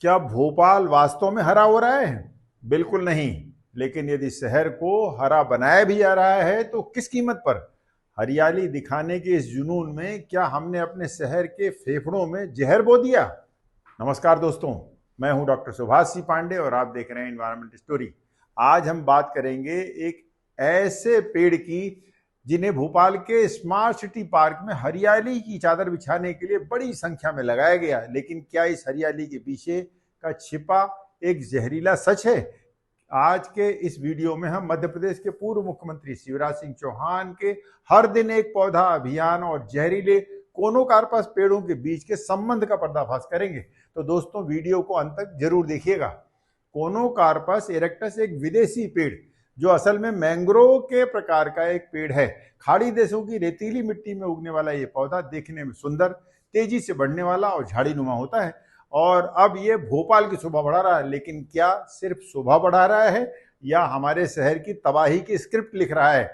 क्या भोपाल वास्तव में हरा हो रहा है? बिल्कुल नहीं। लेकिन यदि शहर को हरा बनाया भी जा रहा है तो किस कीमत पर? हरियाली दिखाने के इस जुनून में क्या हमने अपने शहर के फेफड़ों में जहर बो दिया? नमस्कार दोस्तों, मैं हूं डॉक्टर सुभाष सी पांडे और आप देख रहे हैं एनवायरमेंट स्टोरी। आज हम बात करेंगे एक ऐसे पेड़ की जिन्हें भोपाल के स्मार्ट सिटी पार्क में हरियाली की चादर बिछाने के लिए बड़ी संख्या में लगाया गया। लेकिन क्या इस हरियाली के पीछे का छिपा एक जहरीला सच है? आज के इस वीडियो में हम मध्य प्रदेश के पूर्व मुख्यमंत्री शिवराज सिंह चौहान के हर दिन एक पौधा अभियान और जहरीले कोनोकार्पस पेड़ों के बीच के संबंध का पर्दाफाश करेंगे। तो दोस्तों, वीडियो को अंत तक जरूर देखिएगा। कोनोकार्पस इरेक्टस एक विदेशी पेड़ जो असल में मैंग्रोव के प्रकार का एक पेड़ है। खाड़ी देशों की रेतीली मिट्टी में उगने वाला ये पौधा देखने में सुंदर, तेजी से बढ़ने वाला और झाड़ी नुमा होता है। और अब ये भोपाल की शोभा बढ़ा रहा है। लेकिन क्या सिर्फ शोभा बढ़ा रहा है या हमारे शहर की तबाही की स्क्रिप्ट लिख रहा है?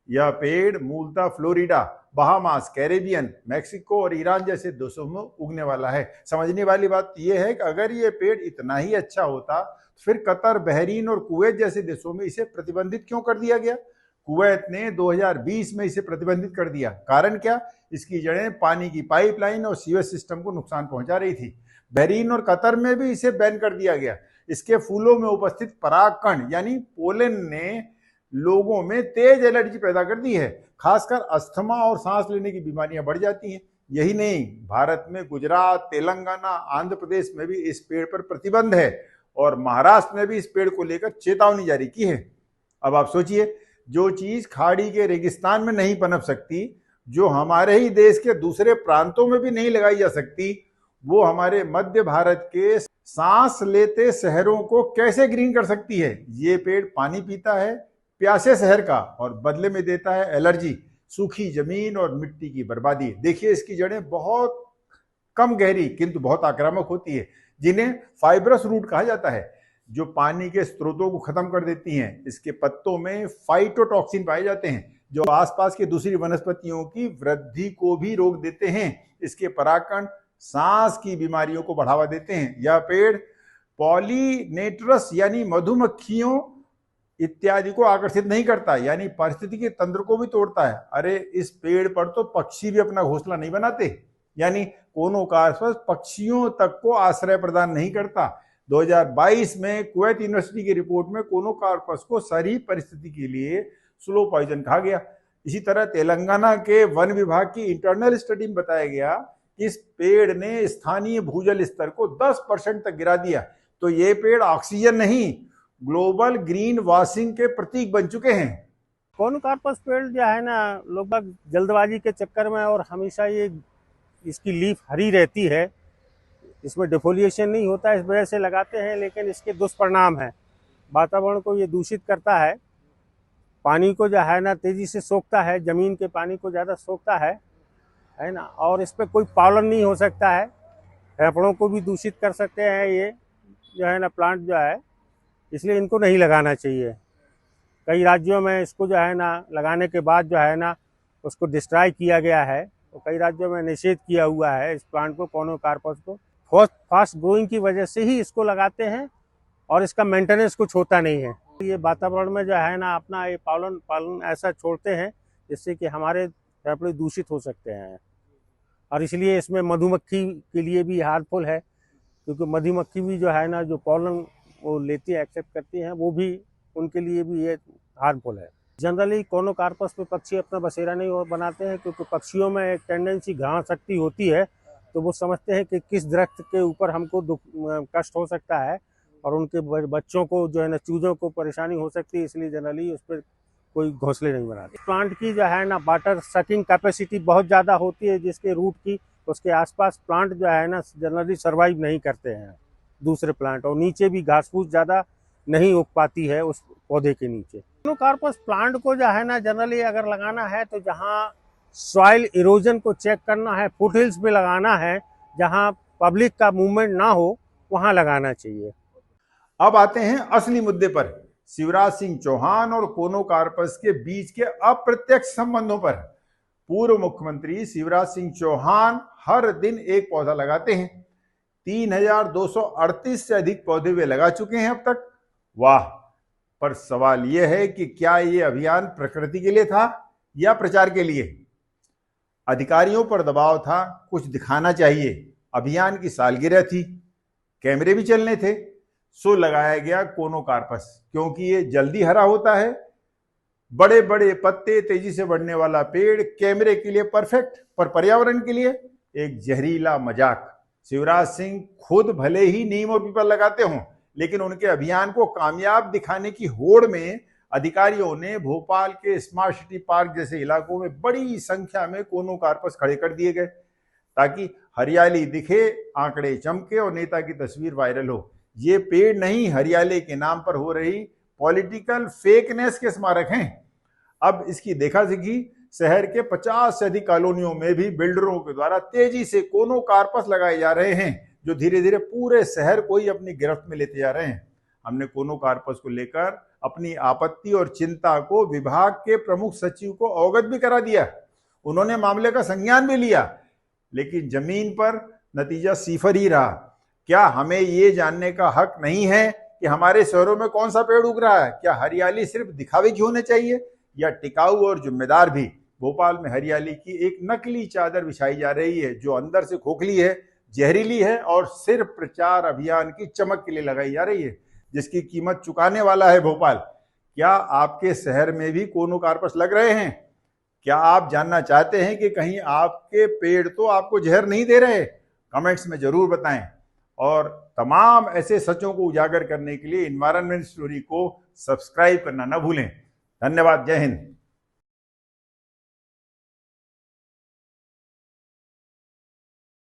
यह पेड़ मूलतः फ्लोरिडा, बहामास, कैरेबियन, मैक्सिको और ईरान जैसे देशों में उगने वाला है। समझने वाली बात यह है कि अगर ये पेड़ इतना ही अच्छा होता फिर कतर, बहरीन और कुवैत जैसे देशों में इसे प्रतिबंधित क्यों कर दिया गया? कुवैत ने 2020 में इसे प्रतिबंधित कर दिया। कारण क्या? इसकी जड़ें पानी की पाइपलाइन और सीवेज सिस्टम को नुकसान पहुंचा रही थी। बहरीन और कतर में भी इसे बैन कर दिया गया। इसके फूलों में उपस्थित परागकण यानी पोलन ने लोगों में तेज एलर्जी पैदा कर दी है। खासकर अस्थमा और सांस लेने की बीमारियां बढ़ जाती हैं। यही नहीं, भारत में गुजरात, तेलंगाना, आंध्र प्रदेश में भी इस पेड़ पर प्रतिबंध है और महाराष्ट्र ने भी इस पेड़ को लेकर चेतावनी जारी की है। अब आप सोचिए, जो चीज खाड़ी के रेगिस्तान में नहीं पनप सकती, जो हमारे ही देश के दूसरे प्रांतों में भी नहीं लगाई जा सकती, वो हमारे मध्य भारत के सांस लेते शहरों को कैसे ग्रीन कर सकती है? ये पेड़ पानी पीता है प्यासे शहर का और बदले में देता है एलर्जी, सूखी जमीन और मिट्टी की बर्बादी। देखिए, इसकी जड़ें बहुत कम गहरी किंतु बहुत आक्रामक होती है, जिन्हें फाइब्रस रूट कहा जाता है, जो पानी के स्रोतों को खत्म कर देती हैं। इसके पत्तों में फाइटोटॉक्सिन पाए जाते हैं जो आसपास की दूसरी वनस्पतियों की वृद्धि को भी रोक देते हैं। इसके परागकण सांस की बीमारियों को बढ़ावा देते हैं। यह पेड़ पॉलिनेटरस यानी मधुमक्खियों इत्यादि को आकर्षित नहीं करता, यानी पारिस्थितिकी तंत्र को भी तोड़ता है। अरे, इस पेड़ पर तो पक्षी भी अपना घोंसला नहीं बनाते, यानी कोनोकार्पस पक्षियों तक को आश्रय प्रदान नहीं करता। 2022 में कुवैत यूनिवर्सिटी की रिपोर्ट में कोनोकार्पस को शहरी परिस्थिति के लिए स्लो पॉइजन कहा गया। इसी तरह तेलंगाना के वन विभाग की इंटरनल स्टडी में बताया गया कि इस पेड़ ने स्थानीय भूजल स्तर को 10% तक गिरा दिया। तो ये पेड़ ऑक्सीजन नहीं, ग्लोबल ग्रीन वॉशिंग के प्रतीक बन चुके हैं। कोनोकार्पस पेड़ जो है ना, लोग जल्दबाजी के चक्कर में और हमेशा ये इसकी लीफ हरी रहती है, इसमें डिफोलिएशन नहीं होता, इस वजह से लगाते हैं। लेकिन इसके दुष्परिणाम हैं। वातावरण को ये दूषित करता है, पानी को जो है ना तेजी से सोखता है, जमीन के पानी को ज़्यादा सोखता है ना। और इस पर कोई पालन नहीं हो सकता है, फेफड़ों को भी दूषित कर सकते हैं ये जो है ना प्लांट जो है, इसलिए इनको नहीं लगाना चाहिए। कई राज्यों में इसको जो है ना लगाने के बाद जो है ना उसको डिस्ट्रॉय किया गया है, तो कई राज्यों में निषेध किया हुआ है इस प्लांट को, कोनोकार्पस को। फास्ट ग्रोइंग की वजह से ही इसको लगाते हैं और इसका मेंटेनेंस कुछ होता नहीं है। ये वातावरण में जो है ना अपना ये पालन ऐसा छोड़ते हैं जिससे कि हमारे फेफड़े दूषित हो सकते हैं। और इसलिए इसमें मधुमक्खी के लिए भी हार्मफुल है, क्योंकि मधुमक्खी भी जो है ना जो पॉलन वो लेती है, एक्सेप्ट करती हैं, वो भी उनके लिए भी ये हार्मफुल है। जनरली कोनोकार्पस पे पक्षी अपना बसेरा नहीं बनाते हैं, क्योंकि पक्षियों में एक टेंडेंसी घ्राण शक्ति होती है, तो वो समझते हैं कि किस दरख्त के ऊपर हमको कष्ट हो सकता है और उनके बच्चों को जो है ना चूजों को परेशानी हो सकती है, इसलिए जनरली उस पर कोई घोंसले नहीं बनाते। प्लांट की जो है ना वाटर सकिंग कैपेसिटी बहुत ज़्यादा होती है, जिसके रूट की उसके आसपास प्लांट जो है ना जनरली सर्वाइव नहीं करते हैं दूसरे प्लांट, और नीचे भी घास फूस ज़्यादा नहीं उग पाती है उस पौधे के नीचे। कोनोकार्पस प्लांट को जो है ना जनरली अगर लगाना है तो जहाँ सॉइल इरोजन को चेक करना है, फुट हिल्स पे लगाना है, जहाँ पब्लिक का मूवमेंट ना हो, वहाँ लगाना चाहिए। अब आते हैं असली मुद्दे पर, शिवराज सिंह चौहान और कोनोकार्पस के बीच के अप्रत्यक्ष संबंधों पर। पूर्व मुख्यमंत्री शिवराज सिंह चौहान हर दिन एक पौधा लगाते हैं। 3,238 से अधिक पौधे वे लगा चुके हैं अब तक। वाह! पर सवाल यह है कि क्या ये अभियान प्रकृति के लिए था या प्रचार के लिए? अधिकारियों पर दबाव था, कुछ दिखाना चाहिए। अभियान की सालगिरह थी, कैमरे भी चलने थे, सो लगाया गया कोनोकार्पस, क्योंकि ये जल्दी हरा होता है। बड़े बड़े पत्ते, तेजी से बढ़ने वाला पेड़, कैमरे के लिए परफेक्ट, पर पर्यावरण के लिए एक जहरीला मजाक। शिवराज सिंह खुद भले ही नीम और पीपल लगाते हों, लेकिन उनके अभियान को कामयाब दिखाने की होड़ में अधिकारियों ने भोपाल के स्मार्ट सिटी पार्क जैसे इलाकों में बड़ी संख्या में कोनोकार्पस खड़े कर दिए गए, ताकि हरियाली दिखे, आंकड़े चमके और नेता की तस्वीर वायरल हो। ये पेड़ नहीं, हरियाली के नाम पर हो रही पॉलिटिकल फेकनेस के स्मारक हैं। अब इसकी देखा देखी शहर के 50 से अधिक कॉलोनियों में भी बिल्डरों के द्वारा तेजी से कोनोकार्पस लगाए जा रहे हैं, जो धीरे धीरे पूरे शहर को ही अपनी गिरफ्त में लेते जा रहे हैं। हमने कोनोकार्पस को लेकर अपनी आपत्ति और चिंता को विभाग के प्रमुख सचिव को अवगत भी करा दिया। उन्होंने मामले का संज्ञान भी लिया, लेकिन जमीन पर नतीजा सिफर ही रहा। क्या हमें ये जानने का हक नहीं है कि हमारे शहरों में कौन सा पेड़ उग रहा है? क्या हरियाली सिर्फ दिखावे की होनी चाहिए या टिकाऊ और जिम्मेदार भी? भोपाल में हरियाली की एक नकली चादर बिछाई जा रही है, जो अंदर से खोखली है, जहरीली है और सिर्फ प्रचार अभियान की चमक के लिए लगाई जा रही है, जिसकी कीमत चुकाने वाला है भोपाल। क्या आपके शहर में भी कोनोकार्पस लग रहे हैं? क्या आप जानना चाहते हैं कि कहीं आपके पेड़ तो आपको जहर नहीं दे रहे? कमेंट्स में जरूर बताएं। और तमाम ऐसे सचों को उजागर करने के लिए एनवायरनमेंट स्टोरी को सब्सक्राइब करना न भूलें। धन्यवाद। जय हिंद।